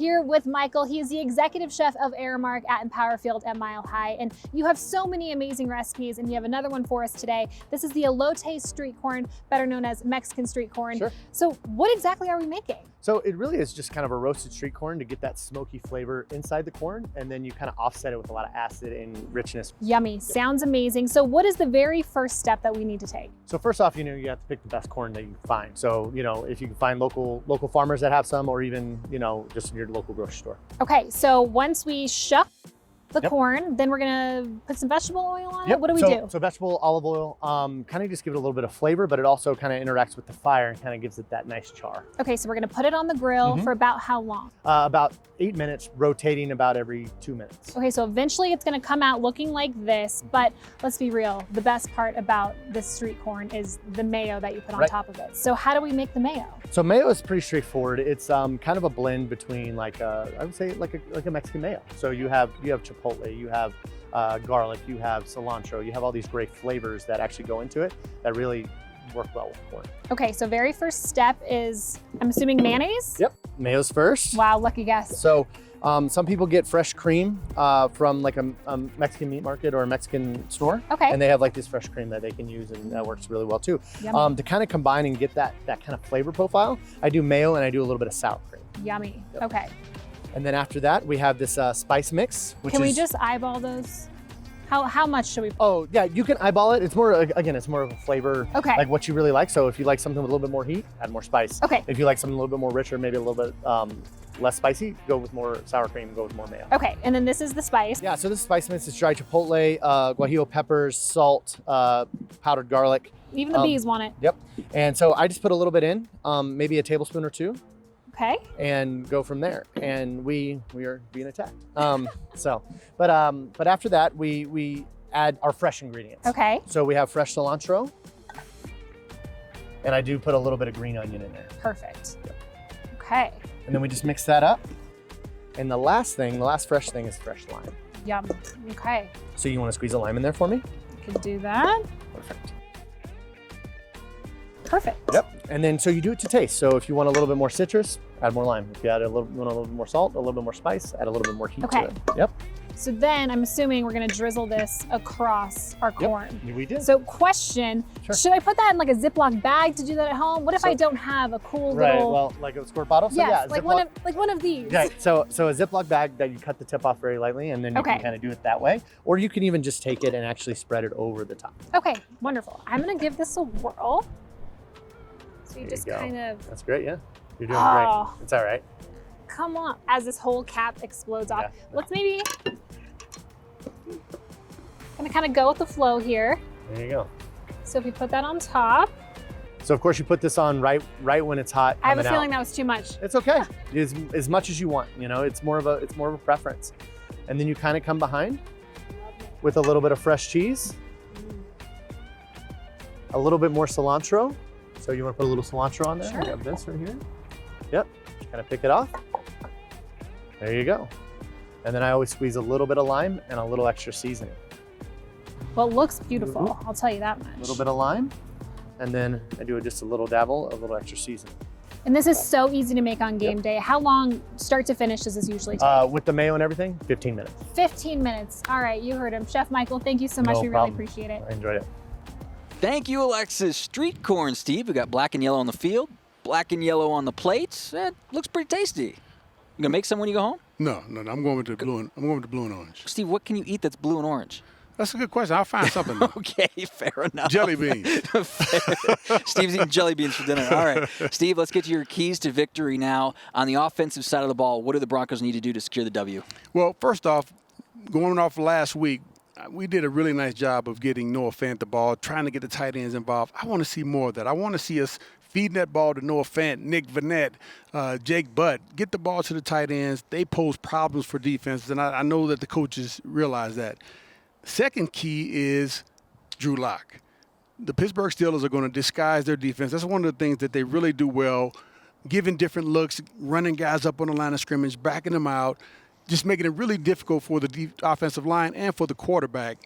here with Michael. He is the executive chef of Aramark at Empower Field at Mile High. And you have so many amazing recipes, and you have another one for us today. This is the elote street corn, better known as Mexican street corn. Sure. So what exactly are we making? So it really is just kind of a roasted street corn to get that smoky flavor inside the corn, and then you kind of offset it with a lot of acid and richness. Yummy, sounds amazing. So what is the very first step that we need to take? So first off, you have to pick the best corn that you can find. So, if you can find local farmers that have some, or even, just in your local grocery store. Okay, so once we shuck the corn, then we're gonna put some vegetable oil on it. What do we do? So vegetable olive oil, kind of just give it a little bit of flavor, but it also kind of interacts with the fire and kind of gives it that nice char. Okay, so we're gonna put it on the grill for about how long? About 8 minutes, rotating about every 2 minutes. Okay, so eventually it's gonna come out looking like this, but let's be real, the best part about this street corn is the mayo that you put on top of it. So how do we make the mayo? So mayo is pretty straightforward. It's kind of a blend between I would say like a Mexican mayo. So you have chipotle, you have garlic, you have cilantro, you have all these great flavors that actually go into it that really work well with corn. Okay, so very first step is, I'm assuming mayonnaise? Yep, mayo's first. Wow, lucky guess. So some people get fresh cream from like a Mexican meat market or a Mexican store. Okay. And they have like this fresh cream that they can use, and that works really well too. Yummy. To kind of combine and get that kind of flavor profile, I do mayo and I do a little bit of sour cream. Yummy, Yep. okay. And then after that, we have this spice mix. Can we just eyeball those? How much should we put? Oh, yeah, you can eyeball it. It's more, again, it's more of a flavor, like what you really like. So if you like something with a little bit more heat, add more spice. Okay. If you like something a little bit more richer, maybe a little bit less spicy, go with more sour cream, go with more mayo. Okay, and then this is the spice. Yeah, so this spice mix is dry chipotle, guajillo peppers, salt, powdered garlic. Even the bees want it. Yep. And so I just put a little bit in, maybe a tablespoon or two. Okay. And go from there. And we are being attacked. But after that, we add our fresh ingredients. Okay. So we have fresh cilantro, and I do put a little bit of green onion in there. Perfect. Yep. Okay. And then we just mix that up. And the last fresh thing is fresh lime. Yum. Okay. So you want to squeeze a lime in there for me? Could do that. Perfect. Perfect. Yep. And then so you do it to taste. So if you want a little bit more citrus, add more lime. If you want a little bit more salt, a little bit more spice, add a little bit more heat to it. Yep. So then I'm assuming we're gonna drizzle this across our corn. Yep, we did. So question, should I put that in like a Ziploc bag to do that at home? What if I don't have a cool little... well, like a squirt bottle? So yes, like one of these. Yeah, so a Ziploc bag that you cut the tip off very lightly, and then you can kind of do it that way. Or you can even just take it and actually spread it over the top. Okay, wonderful. I'm gonna give this a whirl. So you just kind of... That's great, yeah. You're doing great. It's all right. Come on, as this whole cap explodes off. Let's maybe... Gonna kind of go with the flow here. There you go. So if you put that on top. So of course you put this on right when it's hot. I have a feeling that was too much. It's okay. as much as you want. It's more of a preference. And then you kind of come behind with a little bit of fresh cheese, a little bit more cilantro. So you want to put a little cilantro on there? Sure. I got this right here. Yep. Kind of pick it off. There you go. And then I always squeeze a little bit of lime and a little extra seasoning. Well, it looks beautiful. I'll tell you that much. A little bit of lime, and then I do just a little dabble, a little extra seasoning. And this is so easy to make on game day. How long, start to finish, does this usually take? With the mayo and everything, 15 minutes. 15 minutes. All right, you heard him. Chef Michael, thank you so much. We really appreciate it. I enjoyed it. Thank you, Alexis. Street corn, Steve. We got black and yellow on the field, black and yellow on the plates. It looks pretty tasty. You gonna make some when you go home? No. I'm going with the blue and orange. Steve, what can you eat that's blue and orange? That's a good question. I'll find something. Okay, fair enough. Jelly beans. Steve's eating jelly beans for dinner. All right, Steve, let's get to your keys to victory now. On the offensive side of the ball, what do the Broncos need to do to secure the W? Well, first off, going off last week, we did a really nice job of getting Noah Fant the ball, trying to get the tight ends involved. I want to see more of that. I want to see us feeding that ball to Noah Fant, Nick Vannett, Jake Butt. Get the ball to the tight ends. They pose problems for defenses, and I know that the coaches realize that. Second key is Drew Lock. The Pittsburgh Steelers are going to disguise their defense. That's one of the things that they really do well, giving different looks, running guys up on the line of scrimmage, backing them out, just making it really difficult for the offensive line and for the quarterback.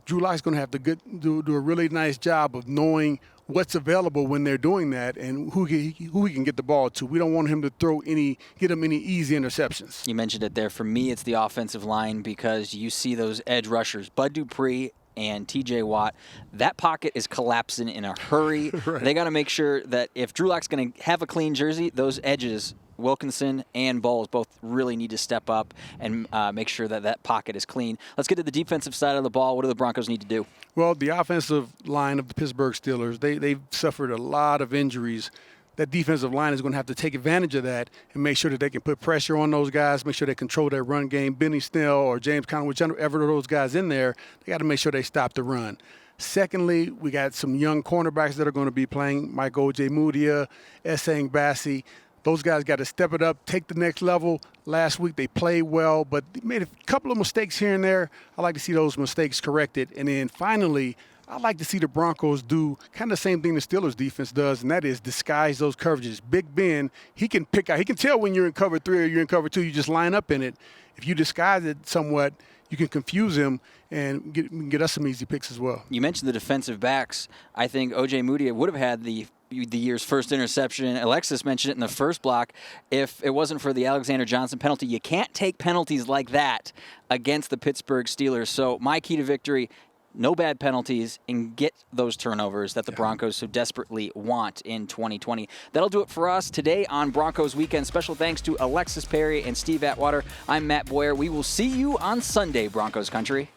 Drew Lock's going to have to do a really nice job of knowing what's available when they're doing that and who he can get the ball to. We don't want him to get him any easy interceptions. You mentioned it there. For me, it's the offensive line because you see those edge rushers, Bud Dupree and TJ Watt. That pocket is collapsing in a hurry. Right. They got to make sure that if Drew Lock's going to have a clean jersey, those edges, Wilkinson and Bowles, both really need to step up and make sure that that pocket is clean. Let's get to the defensive side of the ball. What do the Broncos need to do? Well, the offensive line of the Pittsburgh Steelers, they've suffered a lot of injuries. That defensive line is going to have to take advantage of that and make sure that they can put pressure on those guys, make sure they control their run game. Benny Snell or James Conner, whichever of those guys in there, they got to make sure they stop the run. Secondly, we got some young cornerbacks that are going to be playing, Mike Ojemudia, Essang Bassi. Those guys got to step it up, take the next level. Last week they played well, but they made a couple of mistakes here and there. I like to see those mistakes corrected. And then finally, I like to see the Broncos do kind of the same thing the Steelers defense does, and that is disguise those coverages. Big Ben, he can pick out. He can tell when you're in cover 3 or you're in cover 2. You just line up in it. If you disguise it somewhat, you can confuse him and get us some easy picks as well. You mentioned the defensive backs. I think Ojemudia would have had the year's first interception. Alexis mentioned it in the first block. If it wasn't for the Alexander Johnson penalty, you can't take penalties like that against the Pittsburgh Steelers. So my key to victory, no bad penalties, and get those turnovers that the Broncos so desperately want in 2020. That'll do it for us today on Broncos Weekend. Special thanks to Alexis Perry and Steve Atwater. I'm Matt Boyer. We will see you on Sunday, Broncos country.